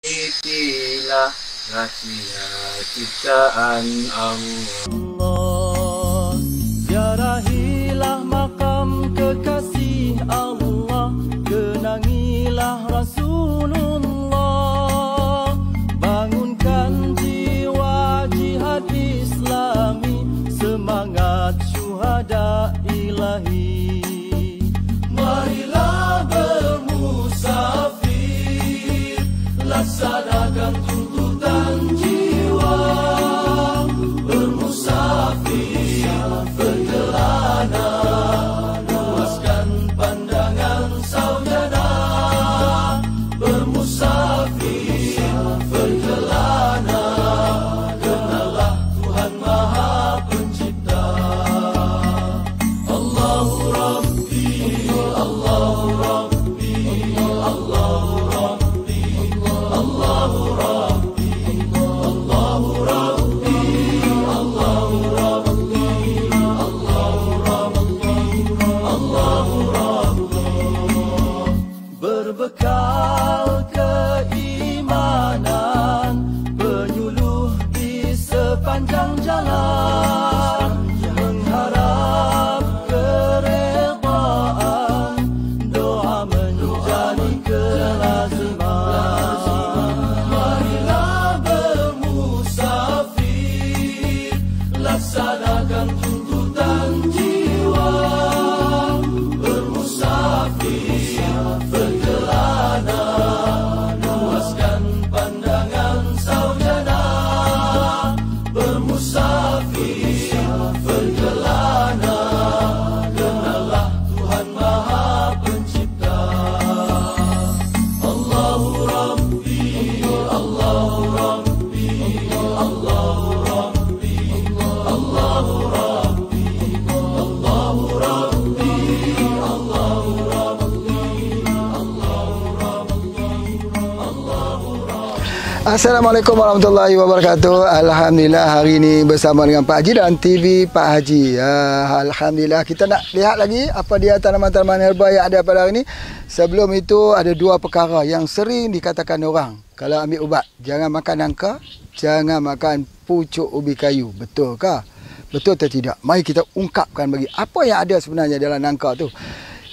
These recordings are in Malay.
Itulah rahsia ciptaan Allah. Ziarahilah makam kekasih Allah, kenangilah Rasulullah, bangunkan jiwa jihad Islami, semangat syuhada ilahi. Marilah bermusafir, laksanakan tuntutan jiwa, bermusafir berkelana, luaskan pandangan saudara, bermusafir berkelana, kenalah Tuhan Maha Pencipta. Allahu Rabbi, Allahu Rabbi, Allahu Rabbi, Allahu Rabbi, Allahu Rabbi, Allahu Rabbi, Allahu Rabbi, Allahu Rabbi. Berbekal keimanan, penyuluh di sepanjang jalan, mengharap keredaan, doa menjadi kelaziman. Marilah bermusafir, laksanakan tuntutan jiwa, bermusafir berkelana, luaskan pandangan saudara, bermusafir berkelana, kenalah Tuhan Maha Pencipta. Allahu Rabbi, Allahu Rabbi, Allahu Rabbi, Allahu Rabbi, Allahu Rabbi, Allahu Rabbi, Allahu Rabbi, Allahu Rabbi. Assalamualaikum warahmatullahi wabarakatuh. Alhamdulillah hari ini bersama dengan Pak Haji dan TV Pak Haji. Alhamdulillah kita nak lihat lagi apa dia tanaman-tanaman herba yang ada pada hari ini. Sebelum itu ada dua perkara yang sering dikatakan orang kalau ambil ubat. Jangan makan nangka, jangan makan pucuk ubi kayu. Betulkah? Betul atau tidak? Mari kita ungkapkan bagi apa yang ada sebenarnya dalam nangka tu.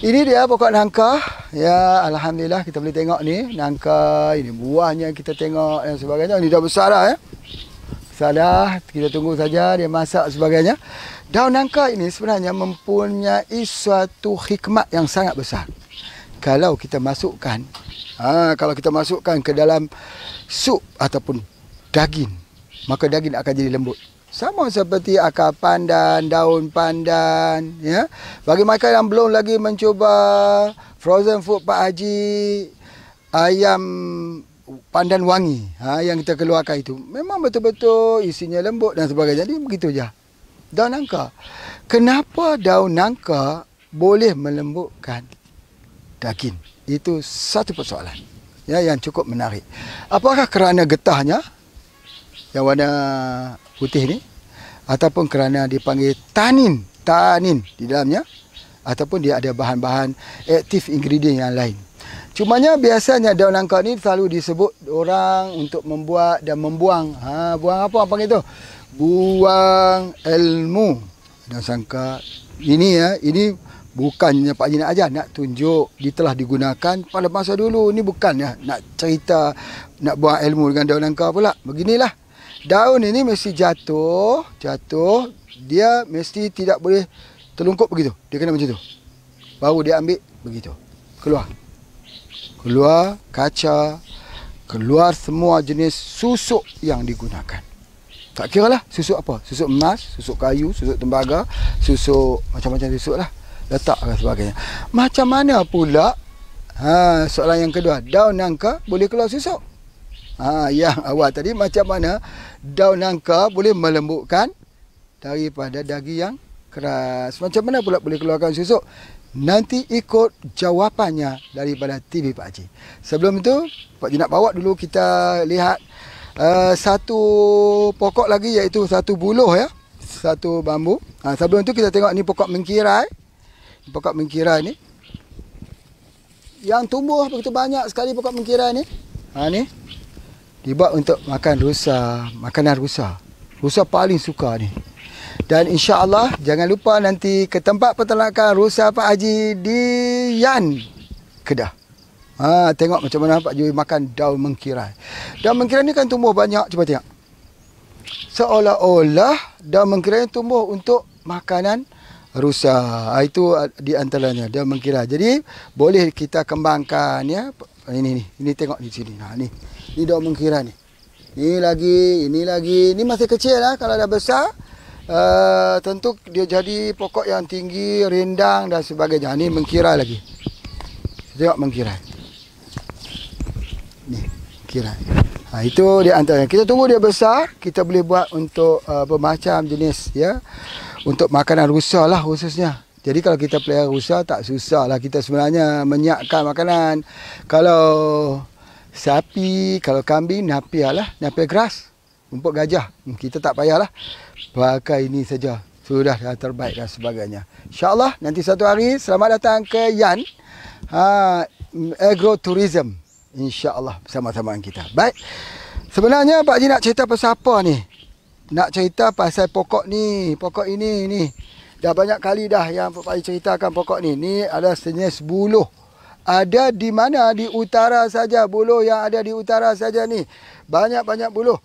Ini dia pokok nangka. Ya, alhamdulillah kita boleh tengok ni nangka, ini buahnya kita tengok dan sebagainya. Ini dah besar dah ya. Besar dah, kita tunggu saja dia masak sebagainya. Daun nangka ini sebenarnya mempunyai suatu hikmat yang sangat besar. Kalau kita masukkan ke dalam sup ataupun daging, maka daging akan jadi lembut. Sama seperti akar pandan, daun pandan, ya. Bagi mereka yang belum lagi mencuba frozen food Pak Haji, ayam pandan wangi, yang kita keluarkan itu, memang betul-betul isinya lembut dan sebagainya. Jadi begitu je. Daun nangka. Kenapa daun nangka boleh melembutkan daging? Itu satu persoalan, ya, yang cukup menarik. Apakah kerana getahnya yang warna putih ni, ataupun kerana dipanggil tanin di dalamnya, ataupun dia ada bahan-bahan aktif ingredient yang lain. Cumanya biasanya daun nangka ni selalu disebut orang untuk membuat dan membuang. Buang apa panggil tu? Buang ilmu. Dan sangka ini ini bukannya Pak Haji nak ajar, nak tunjuk dia telah digunakan pada masa dulu. Ini bukannya nak cerita nak buang ilmu dengan daun nangka pula. Beginilah. Daun ini mesti jatuh, dia mesti tidak boleh terlungkup begitu. Dia kena macam tu. Baru dia ambil begitu. Keluar kaca, keluar semua jenis susuk yang digunakan. Tak kira lah susuk apa. Susuk emas, susuk kayu, susuk tembaga, susuk macam-macam susuk lah. Letak dan sebagainya. Macam mana pula, soalan yang kedua, daun nangka boleh keluar susuk? Yang awal tadi, macam mana daun nangka boleh melembutkan daripada daging yang keras? Macam mana pula boleh keluarkan susuk? Nanti ikut jawapannya daripada TV Pak Haji. Sebelum itu, Pak Haji nak bawa dulu kita lihat satu pokok lagi, iaitu satu buluh, ya, satu bambu. Sebelum itu kita tengok ni pokok mengkirai. Pokok mengkirai ni yang tumbuh begitu banyak sekali pokok mengkirai ni. Ni Dibuat untuk makan rusa, makanan rusa. Rusa paling suka ni. Dan insya-Allah jangan lupa nanti ke tempat peternakan rusa Pak Haji di Yan, Kedah. Tengok macam mana Pak Haji makan daun mengkirai. Daun mengkirai ni kan tumbuh banyak, cuba tengok. Seolah-olah daun mengkirai tumbuh untuk makanan rusa. Itu di antaranya daun mengkirai. Jadi boleh kita kembangkan ya. Ini tengok di sini. Ni daun mengkirai ni. Ini lagi. Ini masih kecil lah. Kalau dah besar, tentu dia jadi pokok yang tinggi, rindang dan sebagainya. Ini mengkirai lagi. Tengok mengkirai. Ni mengkirai. Itu di antaranya. Kita tunggu dia besar, kita boleh buat untuk bermacam jenis ya. Untuk makanan rusa lah khususnya. Jadi kalau kita pelihara rusa tak susah lah kita sebenarnya menyiapkan makanan. Kalau sapi, kalau kambing, napier lah. Napier grass. Rumput gajah. Kita tak payahlah. Pakai ini saja. Sudah dah terbaik dan sebagainya. InsyaAllah nanti satu hari selamat datang ke Yan. Agrotourism. InsyaAllah bersama-sama dengan kita. Baik. Sebenarnya Pak Haji nak cerita pasal apa ni? Nak cerita pasal pokok ni. Pokok ini ni. Dah banyak kali dah yang Pak Haji ceritakan pokok ni. Ni ada sejenis buluh. Ada di mana? Di utara saja. Buluh yang ada di utara saja ni. Banyak-banyak buluh.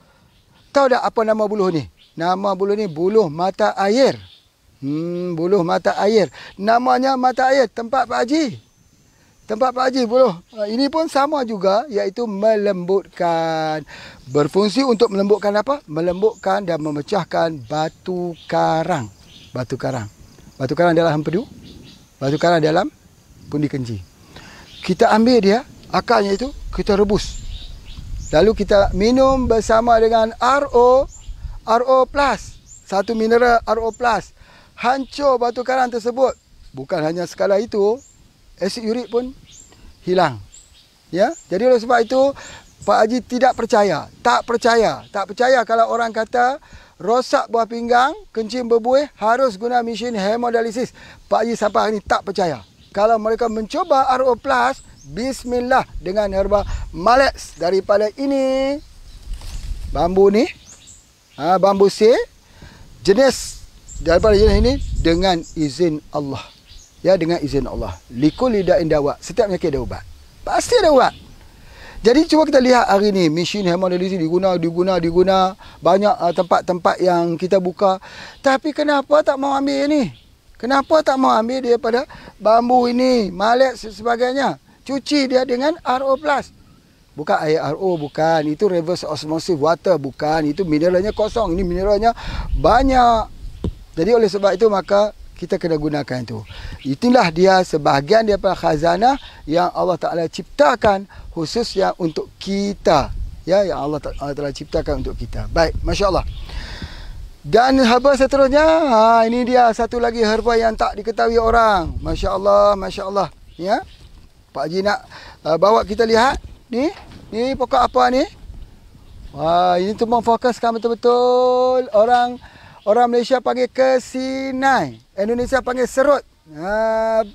Tahu tak apa nama buluh ni? Nama buluh ni buluh mata air. Buluh mata air. Namanya mata air. Tempat Pak Haji. Tempat Pak Haji buluh. Ini pun sama juga, iaitu melembutkan. Berfungsi untuk melembutkan apa? Melembutkan dan memecahkan batu karang. Batu karang. Batu karang dalam empedu. Batu karang dalam pundi kenci. Kita ambil dia, akarnya itu, kita rebus. Lalu kita minum bersama dengan RO Plus. Satu mineral RO Plus. Hancur batu karang tersebut. Bukan hanya sekadar itu, asid urik pun hilang. Ya, jadi oleh sebab itu Pak Haji tidak percaya, tak percaya kalau orang kata rosak buah pinggang, kencing berbuih harus guna mesin hemodialisis. Pak Haji sampai hari ini tak percaya. Kalau mereka mencuba RO Plus, bismillah dengan herba Malex daripada ini bambu ni, bambu C jenis daripada jenis ini dengan izin Allah. Ya, dengan izin Allah. Likulli da'in dawa. Setiap penyakit ada ubat. Pasti ada ubat. Jadi cuba kita lihat hari ni mesin hemodialisis diguna banyak tempat-tempat yang kita buka. Tapi kenapa tak mau ambil ni? Kenapa tak mau ambil daripada bambu ini, Malex sebagainya? Cuci dia dengan RO Plus. Bukan air RO, bukan. Itu reverse osmosis water, bukan. Itu mineralnya kosong. Ini mineralnya banyak. Jadi oleh sebab itu maka kita kena gunakan itu. Itulah dia sebahagian daripada khazanah yang Allah Ta'ala ciptakan khususnya untuk kita. Ya, yang Allah Ta'ala ciptakan untuk kita. Baik, Masya Allah. Dan herba seterusnya, ini dia satu lagi herba yang tak diketahui orang. Masya Allah, Masya Allah. Ya, Pak Haji nak bawa kita lihat. Ni pokok apa ni? Wah, ini tu memfokuskan betul-betul Orang Malaysia panggil kesinai. Indonesia panggil serut.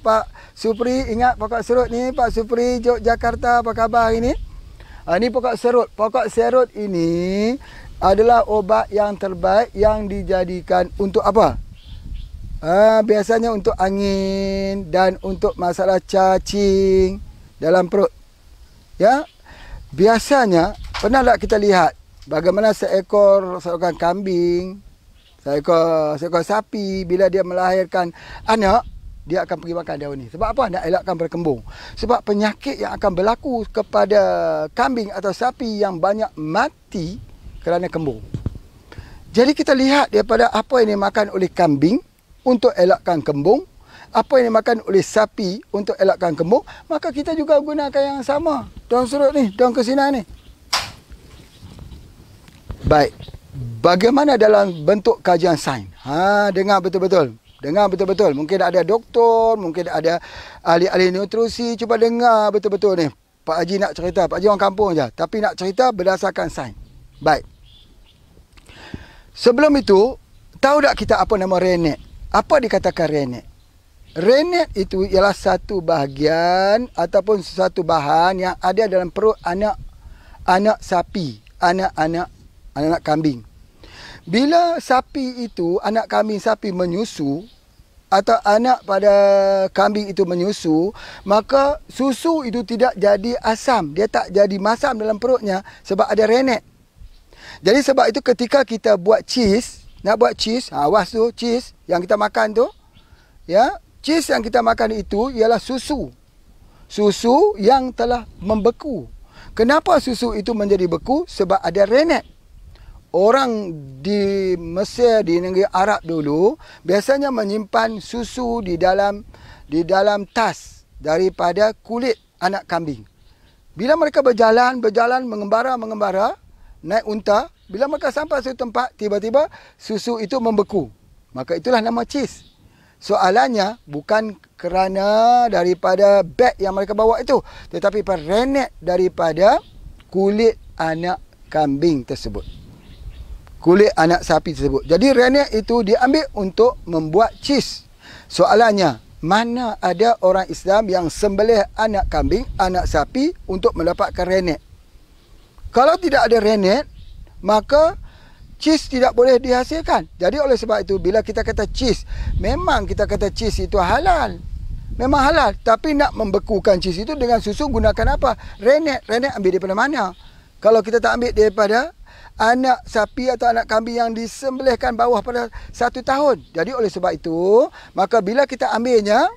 Pak Supri, ingat pokok serut ni? Pak Supri, Jakarta, apa khabar hari ni? Ini pokok serut. Pokok serut ini adalah obat yang terbaik yang dijadikan untuk apa? Biasanya untuk angin dan untuk masalah cacing dalam perut. Ya, biasanya pernah tak kita lihat bagaimana seekor kambing, seekor sapi bila dia melahirkan anak, dia akan pergi makan daun ni. Sebab apa? Nak elakkan berkembung. Sebab penyakit yang akan berlaku kepada kambing atau sapi yang banyak mati kerana kembung. Jadi kita lihat daripada apa yang dimakan oleh kambing untuk elakkan kembung, apa yang dimakan oleh sapi untuk elakkan kembung, maka kita juga gunakan yang sama. Daun serut ni, daun kesinai ni. Baik. Bagaimana dalam bentuk kajian sains? Dengar betul-betul. Dengar betul-betul. Mungkin ada doktor, mungkin ada ahli-ahli nutrisi. Cuba dengar betul-betul ni. Pak Haji nak cerita. Pak Haji orang kampung je. Tapi nak cerita berdasarkan sains. Baik. Sebelum itu, tahu tak kita apa nama rennet? Apa dikatakan rennet? Rennet itu ialah satu bahagian ataupun satu bahan yang ada dalam perut anak sapi anak kambing. Bila sapi itu, anak kambing sapi menyusu atau anak pada kambing itu menyusu, maka susu itu tidak jadi asam. Dia tak jadi masam dalam perutnya sebab ada renek. Jadi sebab itu ketika kita buat cheese, nak buat cheese, awas tu cheese yang kita makan tu, ya, cheese yang kita makan itu ialah susu. Susu yang telah membeku. Kenapa susu itu menjadi beku? Sebab ada renek. Orang di Mesir, di negeri Arab dulu, biasanya menyimpan susu di dalam tas daripada kulit anak kambing. Bila mereka berjalan, mengembara, naik unta, bila mereka sampai suatu tempat, tiba-tiba susu itu membeku. Maka itulah nama cheese. Soalannya bukan kerana daripada beg yang mereka bawa itu, tetapi renek daripada kulit anak kambing tersebut. Kulit anak sapi tersebut. Jadi renek itu diambil untuk membuat cheese. Soalannya, mana ada orang Islam yang sembelih anak kambing, anak sapi untuk mendapatkan renek? Kalau tidak ada renek, maka cheese tidak boleh dihasilkan. Jadi oleh sebab itu, bila kita kata cheese, memang kita kata cheese itu halal. Memang halal. Tapi nak membekukan cheese itu dengan susu gunakan apa? Renek. Renek ambil daripada mana? Kalau kita tak ambil daripada anak sapi atau anak kambing yang disembelihkan bawah pada 1 tahun. Jadi oleh sebab itu, maka bila kita ambilnya,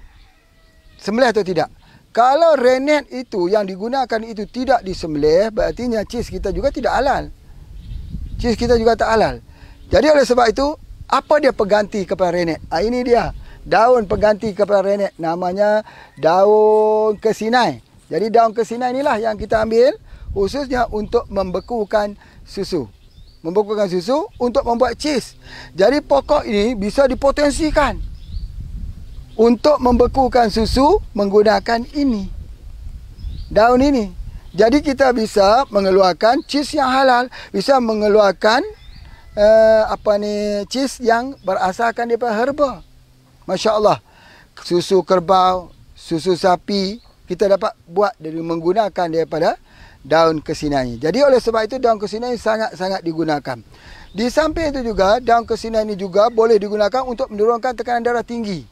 sembelih atau tidak. Kalau renek itu yang digunakan itu tidak disembelih, berartinya cheese kita juga tidak halal. Cheese kita juga tak halal. Jadi oleh sebab itu, apa dia pengganti kepada renek? Ini dia, daun pengganti kepada renek. Namanya daun kesinai. Jadi daun kesinai inilah yang kita ambil khususnya untuk membekukan susu. Membekukan susu untuk membuat cheese. Jadi pokok ini bisa dipotensikan untuk membekukan susu menggunakan ini. Daun ini. Jadi kita bisa mengeluarkan cheese yang halal, bisa mengeluarkan cheese yang berasalkan daripada herba. Masya-Allah. Susu kerbau, susu sapi kita dapat buat dari menggunakan daripada daun kesinai. Jadi oleh sebab itu daun kesinai sangat-sangat digunakan. Di samping itu juga daun kesinai ini juga boleh digunakan untuk menurunkan tekanan darah tinggi.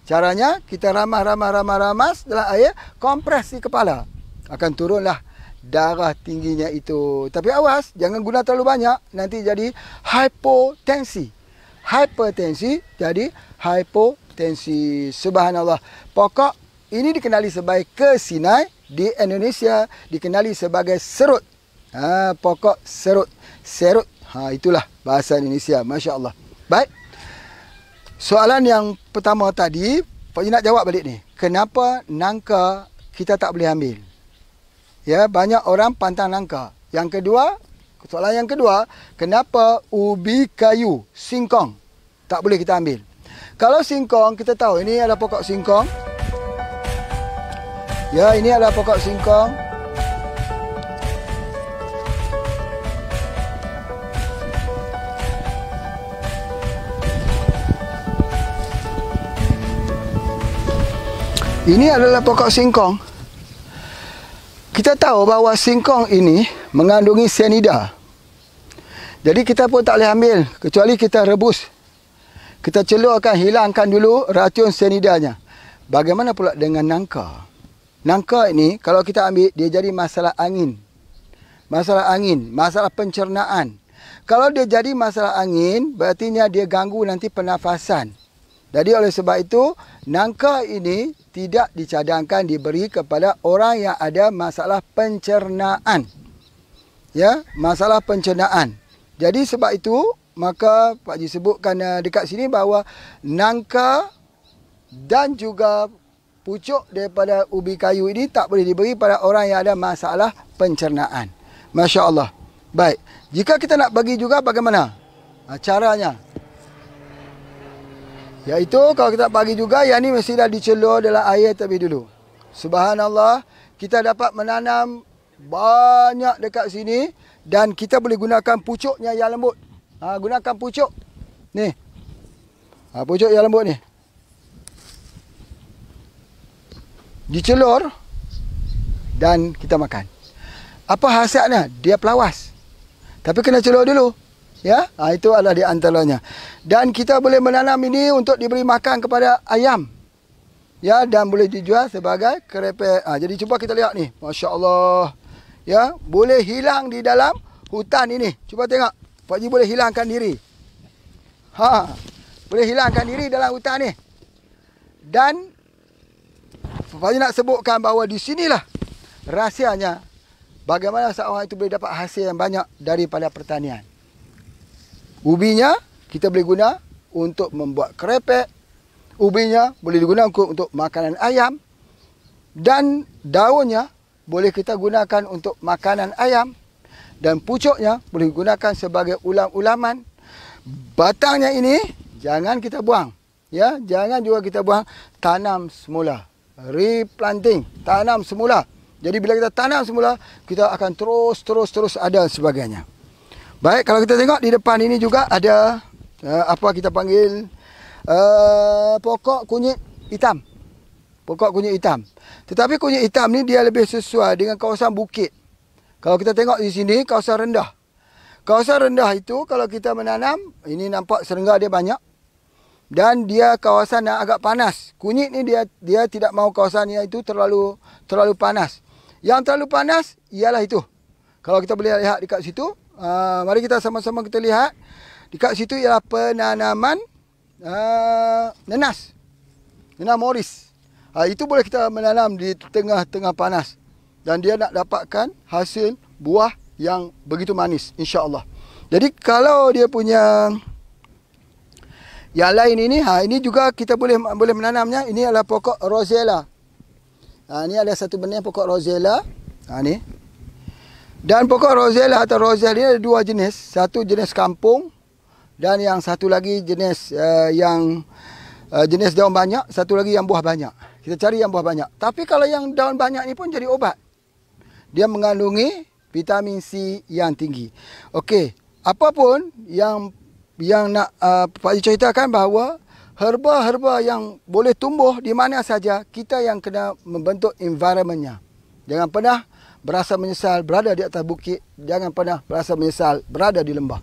Caranya kita ramas dalam air, kompres di kepala. Akan turunlah darah tingginya itu. Tapi awas, jangan guna terlalu banyak, nanti jadi hipotensi. Hipertensi jadi hipotensi. Subhanallah. Pokok ini dikenali sebagai kesinai. Di Indonesia dikenali sebagai serut. Pokok serut. Serut. Itulah bahasa Indonesia. Masya Allah. Baik. Soalan yang pertama tadi, Pak Ji nak jawab balik ni. Kenapa nangka kita tak boleh ambil? Ya, banyak orang pantang nangka. Yang kedua, soalan yang kedua, kenapa ubi kayu, singkong, tak boleh kita ambil? Kalau singkong, kita tahu ini ada pokok singkong. Ya, ini adalah pokok singkong. Ini adalah pokok singkong. Kita tahu bahawa singkong ini mengandungi sianida. Jadi kita pun tak boleh ambil kecuali kita rebus. Kita celurkan, hilangkan dulu racun sianidanya. Bagaimana pula dengan nangka? Nangka ini kalau kita ambil, dia jadi masalah angin. Masalah angin, masalah pencernaan. Kalau dia jadi masalah angin, berartinya dia ganggu nanti pernafasan. Jadi oleh sebab itu, nangka ini tidak dicadangkan diberi kepada orang yang ada masalah pencernaan. Ya, masalah pencernaan. Jadi sebab itu, maka Pak Ji sebutkan dekat sini bahawa nangka dan juga pucuk daripada ubi kayu ini tak boleh diberi pada orang yang ada masalah pencernaan. Masya Allah. Baik. Jika kita nak bagi juga bagaimana? Caranya. Iaitu kalau kita bagi juga, yang ni mesti dah dicelur dalam air terlebih dulu. Subhanallah. Kita dapat menanam banyak dekat sini. Dan kita boleh gunakan pucuknya yang lembut. Gunakan pucuk. Ni. Pucuk yang lembut ni. Dicelur dan kita makan. Apa hasilnya? Dia pelawas. Tapi kena celok dulu. Ya, itu adalah di antaranya. Dan kita boleh menanam ini untuk diberi makan kepada ayam. Ya, dan boleh dijual sebagai kerepek. Jadi cuba kita lihat ni. Masya Allah. Ya, boleh hilang di dalam hutan ini. Cuba tengok. Pak Haji boleh hilangkan diri. Boleh hilangkan diri dalam hutan ni. Dan Pak Haji nak sebutkan bahawa di sinilah rahsianya bagaimana seorang itu boleh dapat hasil yang banyak daripada pertanian. Ubinya kita boleh guna untuk membuat kerepek. Ubinya boleh digunakan untuk makanan ayam. Dan daunnya boleh kita gunakan untuk makanan ayam. Dan pucuknya boleh digunakan sebagai ulam-ulaman. Batangnya ini jangan kita buang. Ya, jangan juga kita buang. Tanam semula. Replanting. Tanam semula. Jadi bila kita tanam semula, kita akan terus ada sebagainya. Baik, kalau kita tengok di depan ini juga ada apa kita panggil pokok kunyit hitam. Pokok kunyit hitam. Tetapi kunyit hitam ni dia lebih sesuai dengan kawasan bukit. Kalau kita tengok di sini kawasan rendah. Kawasan rendah itu kalau kita menanam, ini nampak serangga dia banyak. Dan dia kawasan yang agak panas. Kunyit ni dia tidak mahu kawasan yang itu terlalu panas. Yang terlalu panas ialah itu. Kalau kita boleh lihat dekat situ, mari kita sama-sama kita lihat. Dekat situ ialah penanaman nenas. Nenas moris. Itu boleh kita menanam di tengah-tengah panas. Dan dia nak dapatkan hasil buah yang begitu manis, insya-Allah. Jadi kalau dia punya yang lain ini, ini juga kita boleh menanamnya. Ini adalah pokok rosella. Ini ada satu benih pokok rosella. Ni. Dan pokok rosella atau rosella ini ada dua jenis. Satu jenis kampung dan yang satu lagi jenis jenis daun banyak, satu lagi yang buah banyak. Kita cari yang buah banyak. Tapi kalau yang daun banyak ni pun jadi obat. Dia mengandungi vitamin C yang tinggi. Okey, apapun yang nak Pak Haji ceritakan bahawa herba-herba yang boleh tumbuh di mana saja, kita yang kena membentuk environmentnya. Jangan pernah berasa menyesal berada di atas bukit. Jangan pernah berasa menyesal berada di lembah.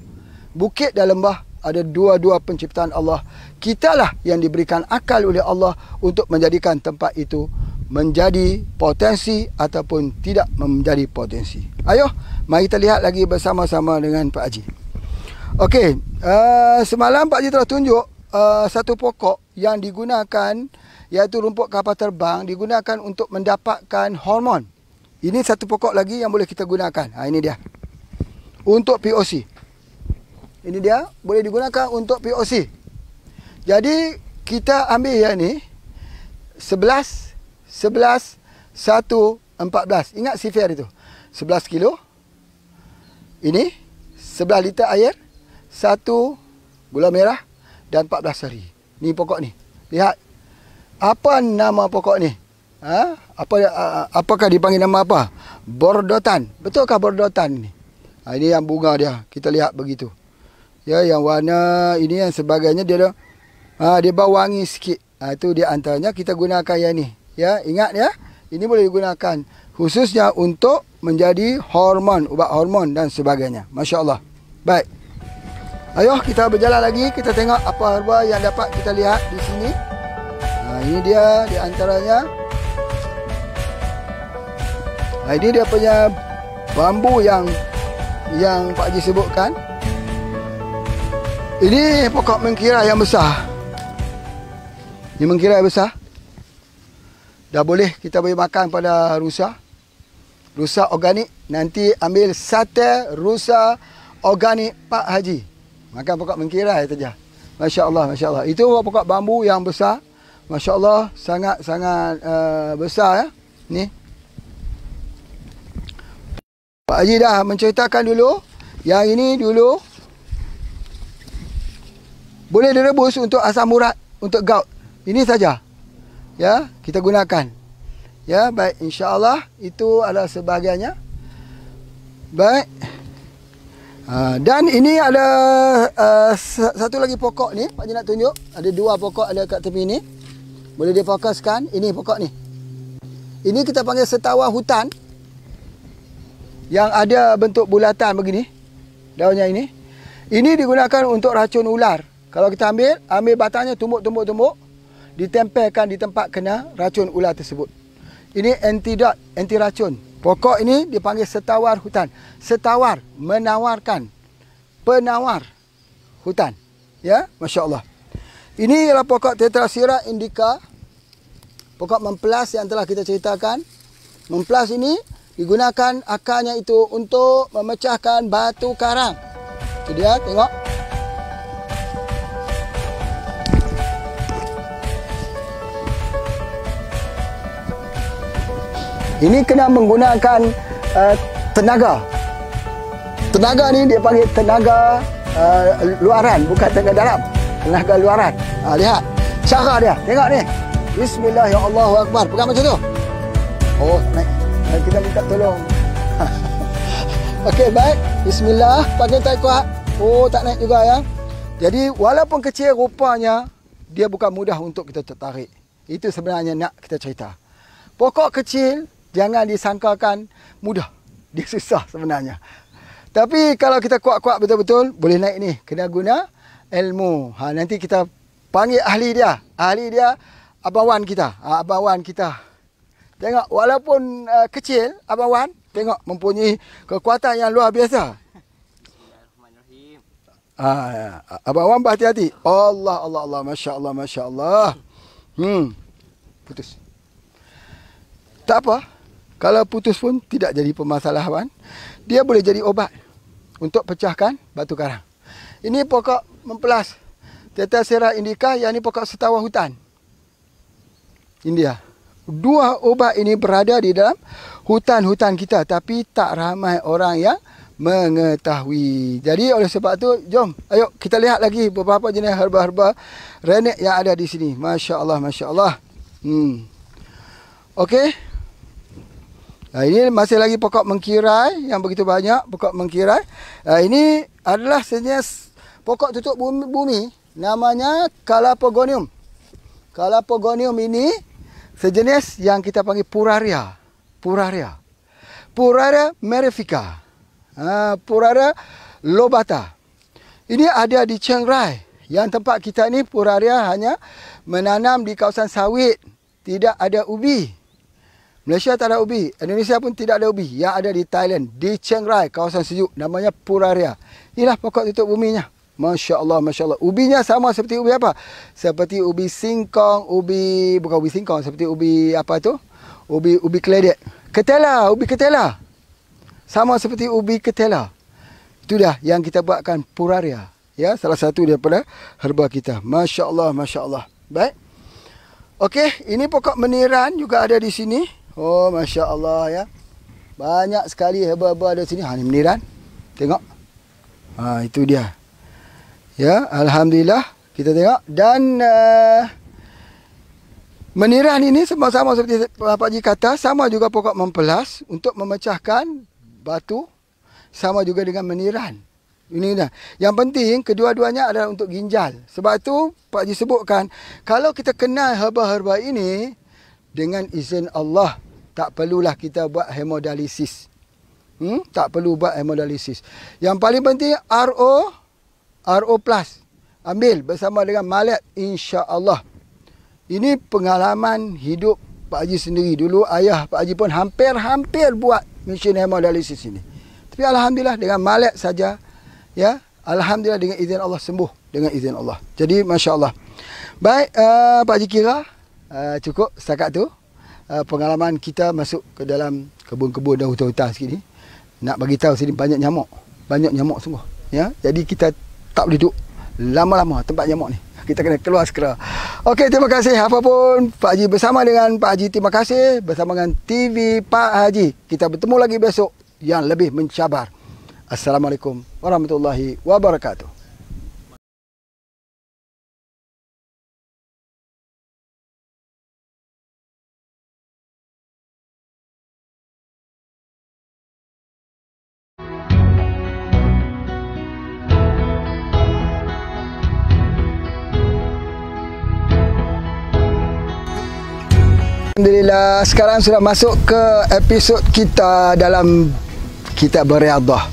Bukit dan lembah ada dua-dua penciptaan Allah. Kitalah yang diberikan akal oleh Allah untuk menjadikan tempat itu menjadi potensi ataupun tidak menjadi potensi. Ayo, mari kita lihat lagi bersama-sama dengan Pak Haji. Okey, semalam Pak Haji telah tunjuk satu pokok yang digunakan, iaitu rumput kapal terbang, digunakan untuk mendapatkan hormon. Ini satu pokok lagi yang boleh kita gunakan. Ini dia. Untuk POC. Ini dia, boleh digunakan untuk POC. Jadi, kita ambil yang ni 11, 1, 14. Ingat sifir itu. 11 kilo. Ini 11 liter air, 1 gula merah dan 14 hari. Ni pokok ni. Lihat. Apa nama pokok ni? Apakah dipanggil nama apa? Bordotan. Betulkah bordotan ni? Ini yang bunga dia. Kita lihat begitu. Ya, yang warna ini yang sebagainya dia bau wangi sikit. Itu di antaranya kita gunakan yang ni. Ya, ingat ya. Ini boleh digunakan khususnya untuk menjadi hormon, ubat hormon dan sebagainya. Masya-Allah. Baik. Ayo kita berjalan lagi, kita tengok apa herba yang dapat kita lihat di sini. Ini dia di antaranya. Ini dia punya bambu yang Pak Haji sebutkan. Ini pokok mengkira yang besar. Ini mengkira yang besar. Dah boleh kita beri makan pada rusa. Rusa organik. Nanti ambil sate rusa organik Pak Haji. Makan pokok mengkira saja. Masya Allah, Masya Allah. Itu pokok bambu yang besar. Masya Allah, sangat-sangat besar ya. Ni. Pak Haji dah menceritakan dulu. Yang ini dulu boleh direbus untuk asam urat, untuk gout. Ini saja. Ya, kita gunakan. Ya, baik, insya-Allah itu adalah sebahagiannya. Baik. Dan ini ada satu lagi pokok ni, Pak Haji nak tunjuk. Ada dua pokok ada kat tepi ni. Boleh difokuskan. Ini pokok ni. Ini kita panggil setawan hutan yang ada bentuk bulatan begini. daunnya ini. Ini digunakan untuk racun ular. Kalau kita ambil batangnya, tumbuk, ditempelkan di tempat kena racun ular tersebut. Ini antidot, anti racun. Pokok ini dipanggil setawar hutan. Setawar, menawarkan. Penawar hutan. Ya, Masya Allah. Ini ialah pokok Tetrasira indica. Pokok memplas yang telah kita ceritakan. Memplas ini digunakan akarnya itu untuk memecahkan batu karang. Itu dia, tengok. Ini kena menggunakan tenaga. Tenaga ni dia panggil tenaga luaran, bukan tenaga dalam. Tenaga luaran. Lihat cara dia. Tengok ni. Bismillah, ya Allahu Akbar. Pegang macam tu. Oh, naik. Kita minta tolong. Okey, baik. Bismillah. Pakai tak kuat. Oh, tak naik juga ya. Jadi, walaupun kecil rupanya, dia bukan mudah untuk kita tertarik. Itu sebenarnya nak kita cerita. Pokok kecil, jangan disangkakan mudah. Dia susah sebenarnya. Tapi kalau kita kuat-kuat betul-betul, boleh naik ni. Kena guna ilmu. Nanti kita panggil ahli dia. Ahli dia, Abang Wan kita. Abang Wan kita. Tengok, walaupun kecil, Abang Wan, tengok mempunyai kekuatan yang luar biasa. Abang Wan berhati-hati. Allah. Masya Allah. Putus. Tak apa. Kalau putus pun tidak jadi permasalahan. Dia boleh jadi obat untuk pecahkan batu karang. Ini pokok memplas. Tetrasira indica, yang ini pokok setawar hutan. India. Dua ubat ini berada di dalam hutan-hutan kita, tapi tak ramai orang yang mengetahui. Jadi oleh sebab tu, jom, ayo kita lihat lagi beberapa jenis herba-herba renek yang ada di sini. Masya Allah. Okey. Ini masih lagi pokok mengkirai yang begitu banyak, pokok mengkirai. Ini adalah sejenis pokok tutup bumi, namanya Calapogonium. Calapogonium ini sejenis yang kita panggil Puraria. Puraria merifica. Puraria lobata. Ini ada di Chiang Rai. Yang tempat kita ni Puraria hanya menanam di kawasan sawit. Tidak ada ubi. Malaysia tak ada ubi. Indonesia pun tidak ada ubi. Yang ada di Thailand. Di Chiang Rai, kawasan sejuk. Namanya Puraria. Inilah pokok tutup buminya. Masya Allah. Ubinya sama seperti ubi apa? Seperti ubi singkong, bukan ubi singkong, seperti ubi apa tu? Ubi keledek. Ubi ketela. Sama seperti ubi ketela. Itu dah yang kita buatkan Puraria. Ya, salah satu daripada herba kita. Masya Allah. Baik. Okey, ini pokok meniran juga ada di sini. Oh, Masya Allah ya. Banyak sekali herba-herba ada di sini. Ini meniran. Tengok. Itu dia. Ya, Alhamdulillah. Kita tengok. Dan meniran ini sama-sama seperti Pak Haji kata. Sama juga pokok mempelas untuk memecahkan batu. Sama juga dengan meniran. Ini dah. Yang penting kedua-duanya adalah untuk ginjal. Sebab tu Pak Haji sebutkan, kalau kita kenal herba-herba ini dengan izin Allah, tak perlulah kita buat hemodialisis. Tak perlu buat hemodialisis. Yang paling penting RO plus. Ambil bersama dengan malat, insya-Allah. Ini pengalaman hidup Pak Haji sendiri. Dulu ayah Pak Haji pun hampir buat mesin hemodialisis ini. Tapi alhamdulillah dengan malat saja, ya, alhamdulillah dengan izin Allah sembuh dengan izin Allah. Jadi masya-Allah. Baik, Pak Haji kira cukup setakat tu pengalaman kita masuk ke dalam kebun-kebun dan hutan-hutan sini. Nak bagi tahu sini banyak nyamuk sungguh, ya. Jadi kita tak boleh duduk lama-lama tempat nyamuk ni. Kita kena keluar segera. Okey, terima kasih. Apapun Pak Haji bersama dengan Pak Haji, terima kasih bersama dengan TV Pak Haji. Kita bertemu lagi besok yang lebih mencabar. Assalamualaikum warahmatullahi wabarakatuh. Alhamdulillah, sekarang sudah masuk ke episod kita dalam kitab Riyadhah.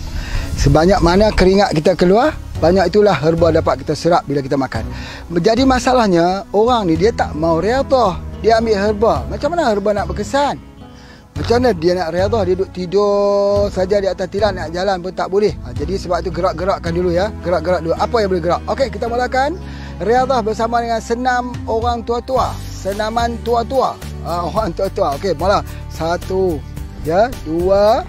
Sebanyak mana keringat kita keluar, banyak itulah herba dapat kita serap bila kita makan. Jadi masalahnya orang ni dia tak mau riyadhah. Dia ambil herba. Macam mana herba nak berkesan? Macam mana dia nak riyadhah? Dia duduk tidur saja di atas tilam, nak jalan pun tak boleh. Jadi sebab tu gerak-gerakkan dulu ya. Gerak-gerak dulu. Apa yang boleh gerak? Okey, kita mulakan riyadhah bersama dengan senam orang tua-tua. Senaman tua-tua. Orang tua-tua. Okey, mula. 1, ya, 2,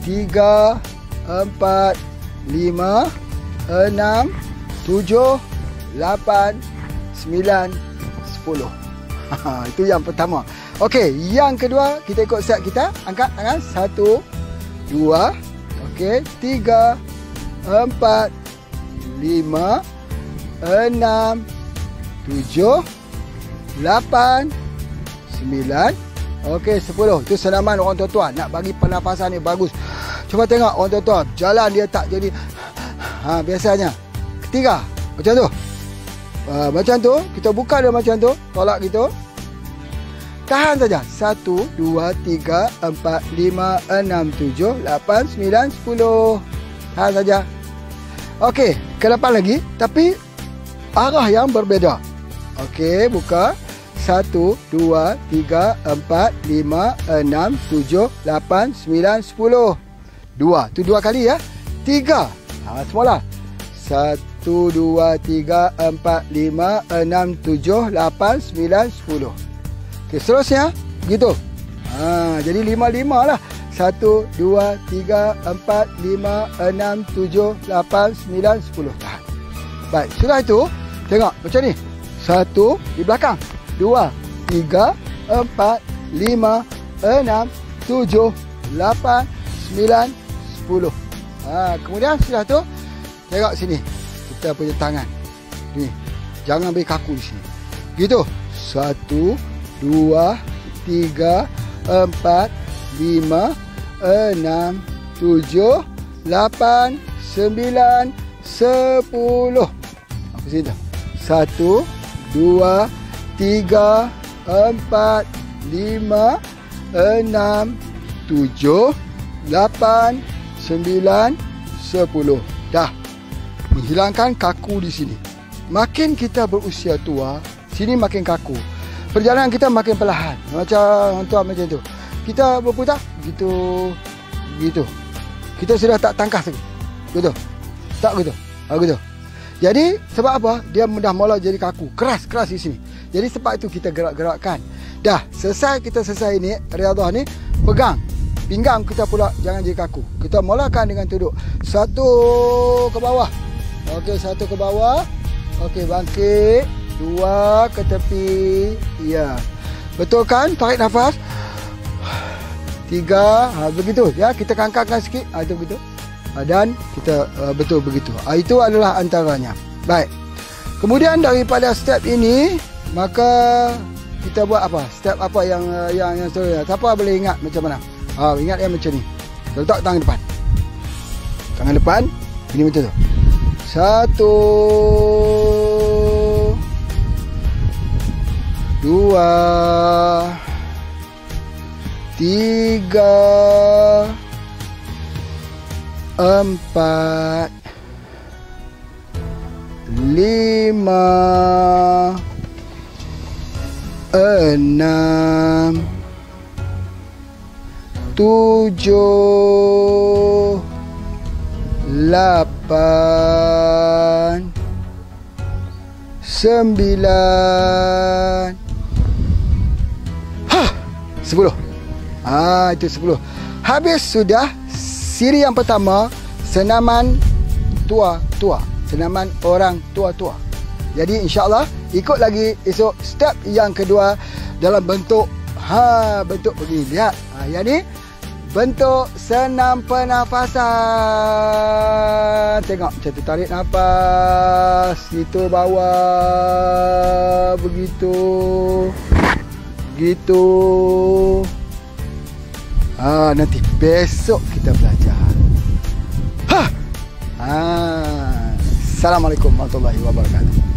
3, 4, 5, 6, 7, 8, 9, 10. Itu yang pertama. Okey, yang kedua kita ikut set kita. Angkat tangan. 1, 2, okey, 3, 4, 5, 6, 7, 8, 9, okey, 10. Itu senaman orang tua-tua. Nak bagi pernafasan ni bagus. Cuba tengok orang tua-tua jalan dia tak jadi biasanya. Ketiga, macam tu. Macam tu, kita buka dia macam tu, tolak gitu. Tahan saja. 1, 2, 3, 4, 5, 6, 7, 8, 9, 10. Tahan saja. Okey, ke depan lagi tapi arah yang berbeza. Okey, buka. 1, 2, 3, 4, 5, 6, 7, 8, 9, 10. 2. Tu 2 kali ya. 3. Semula. 1, 2, 3, 4, 5, 6, 7, 8, 9, 10. Okey, seterusnya begitu. Jadi 5 lah. 1, 2, 3, 4, 5, 6, 7, 8, 9, 10. Tahan. Baik, sudah itu. Tengok macam ni. 1 di belakang. 2, 3, 4, 5, 6, 7, 8, 9, 10. Kemudian sudah tu, tengok sini. Kita punya tangan. Ni. Jangan beri kaku di sini. Gitu. 1, 2, 3, 4, 5, 6, 7, 8, 9, 10. Apa sini dah? 1, 2, 3, 4, 5, 6, 7, 8, 9, 10. Dah. Menghilangkan kaku di sini. Makin kita berusia tua, sini makin kaku. Perjalanan kita makin perlahan. Macam orang tua macam tu. Kita berputar gitu. Gitu. Kita sudah tak tangkas lagi. Gitu. Tak gitu. Gitu. Jadi sebab apa? Dia mudah mula jadi kaku. Keras di sini. Jadi sebab itu kita gerak-gerakkan. Dah, kita selesai ni, riyadhah ni, pegang. Pinggang kita pula jangan jadi kaku. Kita mulakan dengan duduk. 1 ke bawah. Okey, 1 ke bawah. Okey, bangkit. 2 ke tepi. Ya. Betul kan? Tarik nafas. 3. Begitu. Ya, kita kangkangkan sikit. Itu begitu. Dan kita betul begitu. Itu adalah antaranya. Baik. Kemudian daripada step ini, maka kita buat apa? Step apa yang seterusnya? Siapa boleh ingat macam mana? Ingat yang macam ni. Letak tangan depan. Tangan depan. Ini macam tu. 1, 2, 3, 4, 5, 6, 7, 8, 9, 10. Itu 10. Habis sudah siri yang pertama, senaman tua-tua, senaman orang tua-tua. Jadi insya-Allah ikut lagi esok step yang kedua dalam bentuk bentuk begini. Lihat. Yang ni bentuk senam pernafasan. Tengok macam tu, tarik nafas, itu bawah begitu. Gitu. Nanti besok kita belajar. Assalamualaikum warahmatullahi wabarakatuh.